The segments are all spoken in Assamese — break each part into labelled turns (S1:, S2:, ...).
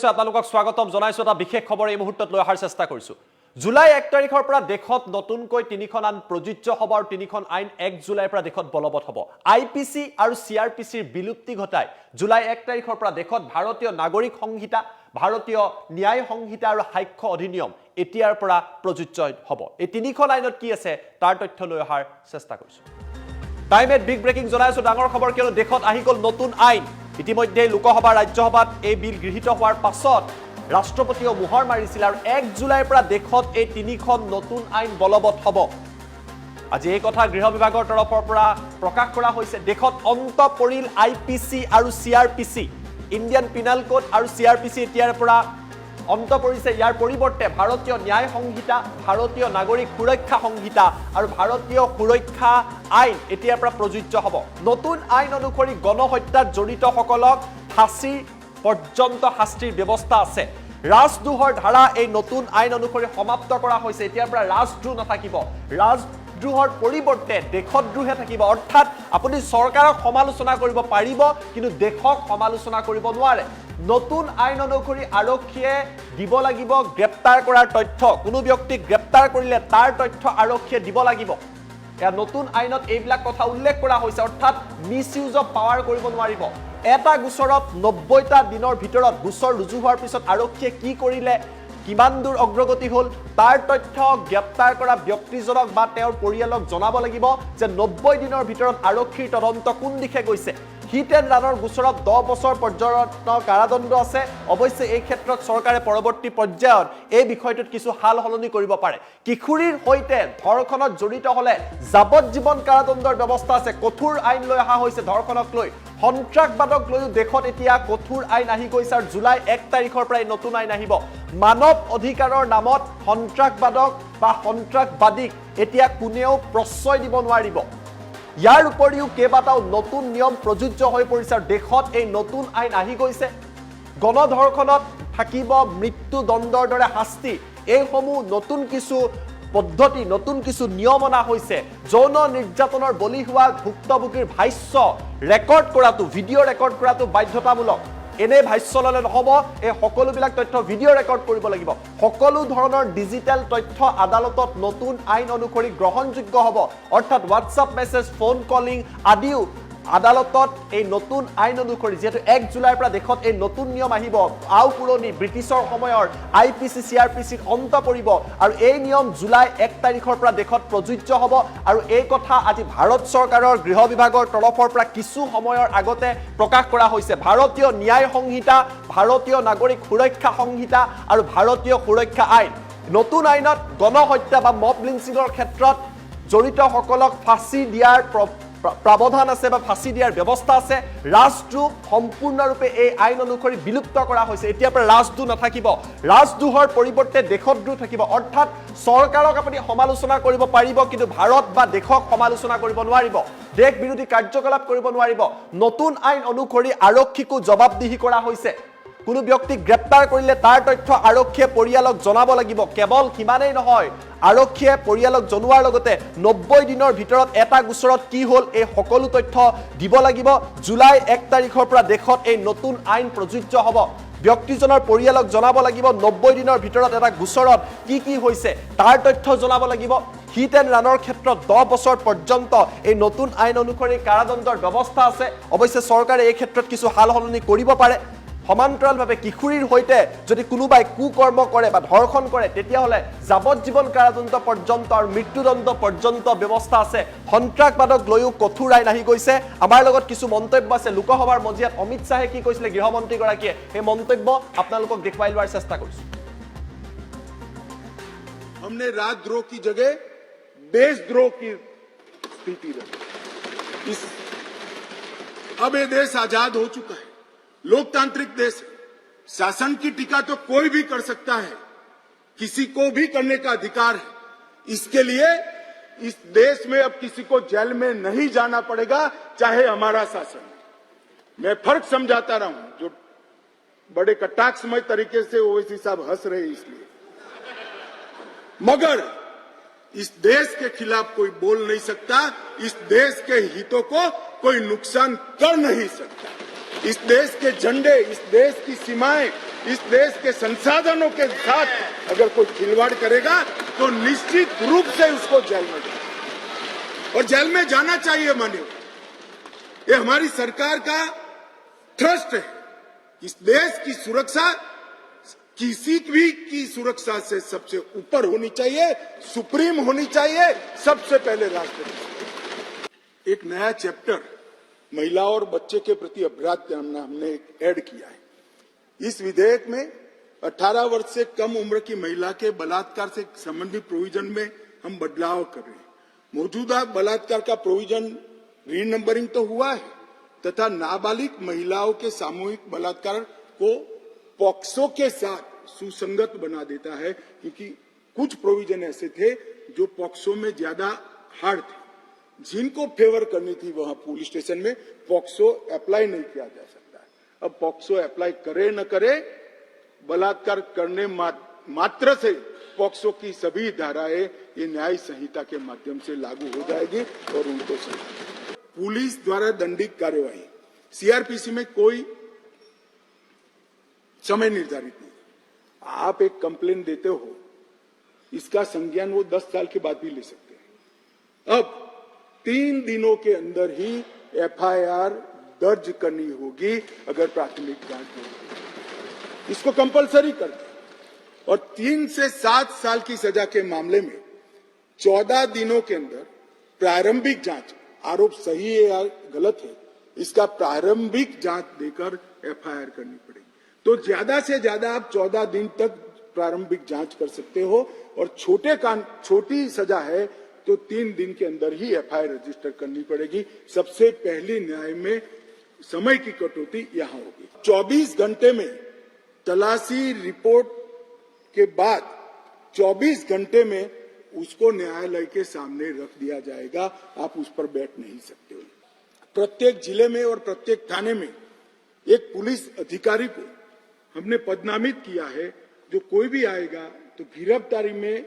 S1: নিশ্চয় আপোনালোকক স্বাগতম জনাইছো। এটা বিশেষ খবৰ এই মুহূৰ্তত লৈ অহাৰ চেষ্টা কৰিছো। জুলাই 1 তাৰিখৰ পৰা দেশত নতুনকৈ 3খন আইন প্ৰযোজ্য হ'ব আৰু 3খন আইন 1 জুলাইৰ পৰা দেশত বলবৎ হ'ব। আইপিসি আৰু সিআৰপিসিৰ বিলুপ্তি ঘটাই জুলাই 1 তাৰিখৰ পৰা দেশত ভাৰতীয় নাগৰিক সংহিতা, ভাৰতীয় ন্যায় সংহিতা আৰু সাক্ষ্য অধিনিয়ম এতিয়াৰ পৰা প্ৰযোজ্য হ'ব। এই 3খন আইনত কি আছে তাৰ তথ্য লৈ অহাৰ চেষ্টা কৰিছো। টাইমত বিগ ব্ৰেকিং জনাইছো, ডাঙৰ খবৰ কিয়নো দেশত আহি গ'ল নতুন আইন। ইতিমধ্যে লোকসভা ৰাজ্যসভাত এই বিল গৃহীত হোৱাৰ পাছত ৰাষ্ট্ৰপতিয়ে মোহৰ মাৰিছিল আৰু 1 জুলাইৰ পৰা দেশত এই 3খন নতুন আইন বলবৎ হ'ব। আজি এই কথা গৃহ বিভাগৰ তৰফৰ পৰা প্ৰকাশ কৰা হৈছে। দেশত অন্ত পৰিল আইপিসি আৰু সিআৰপিসি, ইণ্ডিয়ান পিনাল কোড আৰু সিআৰপিসি এতিয়াৰ পৰা অন্ত পৰিছে। ইয়াৰ পৰিৱৰ্তে ভাৰতীয় ন্যায় সংহিতা, ভাৰতীয় নাগৰিক সুৰক্ষা সংহিতা আৰু ভাৰতীয় সুৰক্ষা আইন এতিয়াৰ পৰা প্ৰযোজ্য হ'ব। নতুন আইন অনুসৰি গণহত্যাত জড়িতসকলক ফাঁচী পৰ্যন্ত শাস্তিৰ ব্যৱস্থা আছে। ৰাজদ্ৰোহৰ ধাৰা এই নতুন আইন অনুসৰি সমাপ্ত কৰা হৈছে। এতিয়াৰ পৰা ৰাজদ্ৰোহ নাথাকিব, ৰাজদ্ৰোহৰ পৰিৱৰ্তে দেশদ্ৰোহে থাকিব। অৰ্থাৎ আপুনি চৰকাৰক সমালোচনা কৰিব পাৰিব কিন্তু দেশক সমালোচনা কৰিব নোৱাৰে। নতুন আইন অনুসৰি আৰক্ষীয়ে দিব লাগিব গ্ৰেপ্তাৰ কৰাৰ তথ্য। কোনো ব্যক্তিক গ্ৰেপ্তাৰ কৰিলে তাৰ তথ্য আৰক্ষীয়ে দিব লাগিব। এয়া নতুন আইনত এইবিলাক কথা উল্লেখ কৰা হৈছে। অৰ্থাৎ মিছ ইউজ অফ পাৱাৰ কৰিব নোৱাৰিব। এটা গোচৰত 90টা দিনৰ ভিতৰত গোচৰ ৰুজু হোৱাৰ পিছত আৰক্ষীয়ে কি কৰিলে, কিমান দূৰ অগ্ৰগতি হ'ল তাৰ তথ্য গ্ৰেপ্তাৰ কৰা ব্যক্তিজনক বা তেওঁৰ পৰিয়ালক জনাব লাগিব যে 90 দিনৰ ভিতৰত আৰক্ষীৰ তদন্ত কোন দিশে গৈছে। হিট এণ্ড ৰানৰ গোচৰত 10 বছৰ পৰ্যন্ত কাৰাদণ্ড আছে। অৱশ্যে এই ক্ষেত্ৰত চৰকাৰে পৰৱৰ্তী পৰ্যায়ত এই বিষয়টোত কিছু সাল সলনি কৰিব পাৰে। কিশোৰীৰ সৈতে ধৰ্ষণত জড়িত হ'লে যাৱজ্জীৱন কাৰাদণ্ডৰ ব্যৱস্থা আছে। কঠোৰ আইন লৈ অহা হৈছে ধৰ্ষণক লৈ। সন্ত্ৰাসবাদক লৈও দেশত এতিয়া কঠোৰ আইন আহি গৈছে আৰু জুলাই 1 তাৰিখৰ পৰা নতুন আইন আহিব। মানৱ অধিকাৰৰ নামত সন্ত্ৰাসবাদক বা সন্ত্ৰাসবাদীক এতিয়া কোনেও প্ৰশ্ৰয় দিব নোৱাৰিব। ইয়াৰ উপৰিও কেইবাটাও নতুন নিয়ম প্ৰযোজ্য হৈ পৰিছে আৰু দেশত এই নতুন আইন আহি গৈছে। গণধৰ্ষণত থাকিব মৃত্যুদণ্ডৰ দৰে শাস্তি। এইসমূহ নতুন কিছু পদ্ধতি, নতুন কিছু নিয়ম অনা হৈছে। যৌন নিৰ্যাতনৰ বলি হোৱা ভুক্তভোগীৰ ভাষ্য ৰেকৰ্ড কৰাটো, ভিডিঅ' ৰেকৰ্ড কৰাটো বাধ্যতামূলক। এনে ভাষ্য ল'লে নহ'ব, এই সকলোবিলাক তথ্য ভিডিঅ' ৰেকৰ্ড কৰিব লাগিব। সকলো ধৰণৰ ডিজিটেল তথ্য আদালতত নতুন আইন অনুসৰি গ্ৰহণযোগ্য হ'ব। অৰ্থাৎ হোৱাটছআপ মেছেজ, ফোন কলিং আদিও আদালতত এই নতুন আইন অনুসৰি, যিহেতু 1 জুলাইৰ পৰা দেশত এই নতুন নিয়ম আহিব, আও পুৰণি ব্ৰিটিছৰ সময়ৰ আইপিসি সিআৰপিসিৰ অন্ত পৰিব আৰু এই নিয়ম জুলাই 1 তাৰিখৰ পৰা দেশত প্ৰযোজ্য হ'ব। আৰু এই কথা আজি ভাৰত চৰকাৰৰ গৃহ বিভাগৰ তৰফৰ পৰা কিছু সময়ৰ আগতে প্ৰকাশ কৰা হৈছে। ভাৰতীয় ন্যায় সংহিতা, ভাৰতীয় নাগৰিক সুৰক্ষা সংহিতা আৰু ভাৰতীয় সুৰক্ষা আইন। নতুন আইনত গণহত্যা বা মব লিঞ্চিঙৰ ক্ষেত্ৰত জড়িতসকলক ফাঁচী দিয়াৰ প্ৰাৱধান আছে বা ফাঁচী দিয়াৰ ব্যৱস্থা আছে। ৰাজদ্ৰোহ সম্পূৰ্ণৰূপে এই আইন অনুসৰি বিলুপ্ত কৰা হৈছে। এতিয়াৰ পৰা ৰাজদ্ৰোহ নাথাকিব, ৰাজদ্ৰোহৰ পৰিৱৰ্তে দেশদ্ৰোহ থাকিব। অৰ্থাৎ চৰকাৰক আপুনি সমালোচনা কৰিব পাৰিব কিন্তু ভাৰত বা দেশক সমালোচনা কৰিব নোৱাৰিব, দেশ বিৰোধী কাৰ্যকলাপ কৰিব নোৱাৰিব। নতুন আইন অনুসৰি আৰক্ষীকো জবাবদিহি কৰা হৈছে। কোনো ব্যক্তিক গ্ৰেপ্তাৰ কৰিলে তাৰ তথ্য আৰক্ষীয়ে পৰিয়ালক জনাব লাগিব। কেৱল সিমানেই নহয়, আৰক্ষীয়ে পৰিয়ালক জনোৱাৰ লগতে 90 দিনৰ ভিতৰত এটা গোচৰত কি হ'ল এই সকলো তথ্য দিব লাগিব। জুলাই 1 তাৰিখৰ পৰা দেশত এই নতুন আইন প্ৰযোজ্য হ'ব। ব্যক্তিজনৰ পৰিয়ালক জনাব লাগিব 90 দিনৰ ভিতৰত এটা গোচৰত কি হৈছে তাৰ তথ্য জনাব লাগিব। হিট এণ্ড ৰানৰ ক্ষেত্ৰত 10 বছৰ পৰ্যন্ত এই নতুন আইন অনুসৰি কাৰাদণ্ডৰ ব্যৱস্থা আছে। অৱশ্যে চৰকাৰে এই ক্ষেত্ৰত কিছু সাল সলনি কৰিব পাৰে। সমান্তৰালভাৱে কিশোৰীৰ সৈতে যদি কোনোবাই কুকৰ্ম কৰে বা ধৰ্ষণ কৰে তেতিয়াহ'লে যাৱজ্জীৱন কাৰাদণ্ড পৰ্যন্ত আৰু মৃত্যুদণ্ড পৰ্যন্ত ব্যৱস্থা আছে। সন্ত্ৰাসবাদক লৈও কঠোৰ আইন আহি গৈছে। আমাৰ লগত কিছু মন্তব্য আছে। লোকসভাৰ মজিয়াত অমিত শ্বাহে কি কৈছিলে গৃহমন্ত্ৰীগৰাকীয়ে, সেই মন্তব্য আপোনালোকক দেখুৱাই লোৱাৰ চেষ্টা কৰিছো।
S2: हमने राजद्रोह की जगह देशद्रोह की स्थिति रखी। अब ये देश आजाद हो चुका है, लोकतांत्रिक देश है। शासन की टीका तो कोई भी कर सकता है, किसी को भी करने का अधिकार है। इसके लिए इस देश में अब किसी को जेल में नहीं जाना पड़ेगा, चाहे हमारा शासन। मैं फर्क समझाता रहा हूं, जो बड़े कटाक्षमय तरीके से ओवैसी साहब हंस रहे इसलिए, मगर इस देश के खिलाफ कोई बोल नहीं सकता, इस देश के हितों को कोई नुकसान कर नहीं सकता। इस देश के झंडे, इस देश की सीमाएं इस देश के संसाधनों के साथ अगर कोई खिलवाड़ करेगा तो निश्चित रूप से उसको जेल में जाए और जेल में जाना चाहिए। मानिए, ये हमारी सरकार का ट्रस्ट है। इस देश की सुरक्षा किसी भी की सुरक्षा से सबसे ऊपर होनी चाहिए, सुप्रीम होनी चाहिए, सबसे पहले राष्ट्रपति। एक नया चैप्टर महिला और बच्चे के प्रति अपराध हमने ऐड किया है। इस विधेयक में 18 वर्ष से कम उम्र की महिला के बलात्कार से संबंधित प्रोविजन में हम बदलाव कर रहे हैं। मौजूदा बलात्कार का प्रोविजन रीनंबरिंग तो हुआ है तथा नाबालिग महिलाओं के सामूहिक बलात्कार को पॉक्सो के साथ सुसंगत बना देता है, क्योंकि कुछ प्रोविजन ऐसे थे जो पॉक्सो में ज्यादा हार्ड थे, जिनको फेवर करनी थी वहां पुलिस स्टेशन में पॉक्सो अप्लाई नहीं किया जा सकता है। अब पॉक्सो अप्लाई करे न करे, बलात्कार करने मात्र से पॉक्सो की सभी धाराएं ये न्याय संहिता के माध्यम से लागू हो जाएगी और उनको पुलिस द्वारा दंडित कार्यवाही सीआरपीसी में कोई समय निर्धारित नहीं। आप एक कंप्लेन देते हो, इसका संज्ञान वो 10 साल के बाद भी ले सकते हैं। अब 3 दिनों के अंदर ही एफआईआर दर्ज करनी होगी अगर प्राथमिक जांच होगी, इसको कंपलसरी कर दे। और 3 से 7 साल की सजा के मामले में 14 दिनों के अंदर प्रारंभिक जांच, आरोप सही है या गलत है, इसका प्रारंभिक जांच देकर एफआईआर करनी पड़ेगी। तो ज्यादा से ज्यादा आप 14 दिन तक प्रारंभिक जांच कर सकते हो और छोटी सजा है तो 3 दिन के अंदर ही एफआईआर रजिस्टर करनी पड़ेगी। सबसे पहली न्याय में समय की कटौती यहां होगी। 24 घंटे में तलाशी रिपोर्ट के बाद 24 घंटे में उसको न्यायालय के सामने रख दिया जाएगा, आप उस पर बैठ नहीं सकते हो। प्रत्येक जिले में और प्रत्येक थाने में एक पुलिस अधिकारी को हमने पदनामित किया है। जो कोई भी आएगा तो गिरफ्तारी में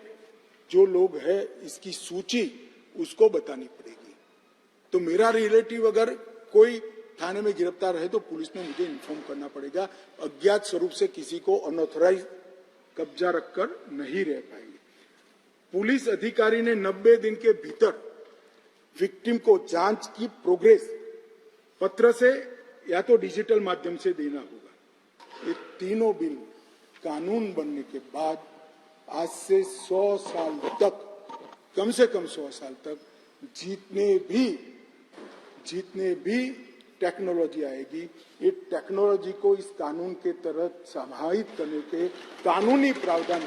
S2: जो लोग हैं इसकी सूची उसको बतानी पड़ेगी। तो मेरा रिलेटिव अगर कोई थाने में गिरफ्तार है तो पुलिस में मुझे इन्फॉर्म करना पड़ेगा। अज्ञात स्वरूप से किसी को अनऑथराइज कब्जा रखकर नहीं रह पाएंगे। पुलिस अधिकारी ने 90 दिन के भीतर विक्टिम को जांच की प्रोग्रेस पत्र से या तो डिजिटल माध्यम से देना होगा। ये तीनों बिल कानून बनने के बाद आज से 100 साल तक, कम से कम 100 साल तक जितने भी टेक्नोलॉजी आएगी, ये टेक्नोलॉजी को इस कानून के तहत समाहित करने के कानूनी प्रावधान